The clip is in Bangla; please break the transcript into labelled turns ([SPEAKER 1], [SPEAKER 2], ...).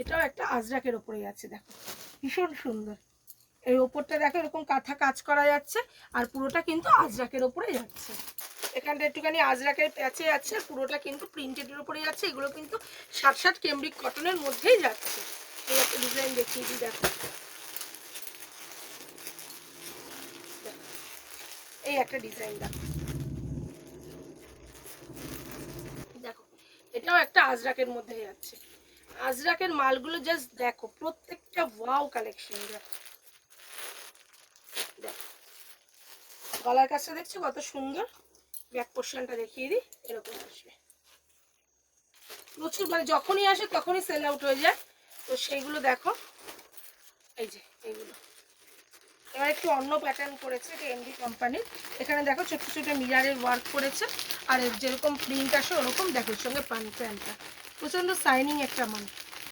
[SPEAKER 1] এটাও একটা আজরাকের ওপরে যাচ্ছে, দেখো ভীষণ সুন্দর। এই ওপরটা দেখো এরকম কাঁথা কাজ করা যাচ্ছে, আর পুরোটা কিন্তু আজরাকের ওপরে যাচ্ছে। এখানটা একটুখানি আজরাকের প্যাচে যাচ্ছে, পুরোটা কিন্তু প্রিন্টেডের উপরে যাচ্ছে। এগুলো কিন্তু 60 ক্যামব্রিক কটনের মধ্যেই যাচ্ছে। এই একটা ডিজাইন দেখিয়ে দিই, দেখো এই একটা ডিজাইন দেখো, দেখো এটাও একটা আজরাকের মধ্যে যাচ্ছে। আজরাকের মালগুলো জাস্ট দেখো, প্রত্যেকটা ওয়াও কালেকশন। দেখো দেখো গলার কাছে দেখছো কত সুন্দর। ব্যাক পোর্শনটা দেখিয়ে দিই, এরকম আসবে। প্রচুর, মানে যখনই আসে তখনই সেল আউট হয়ে যায়। তো সেইগুলো দেখো, এই যে এইগুলো এবার একটু অন্য প্যাটার্ন করেছে, এটা এমডি কোম্পানির। এখানে দেখো ছোট ছোট মিরারের ওয়ার্ক করেছে, আর যেরকম প্রিন্ট আসে ওরকম দেখো, এর সঙ্গে প্যান্টটা প্রচণ্ড শাইনিং একটা মাল।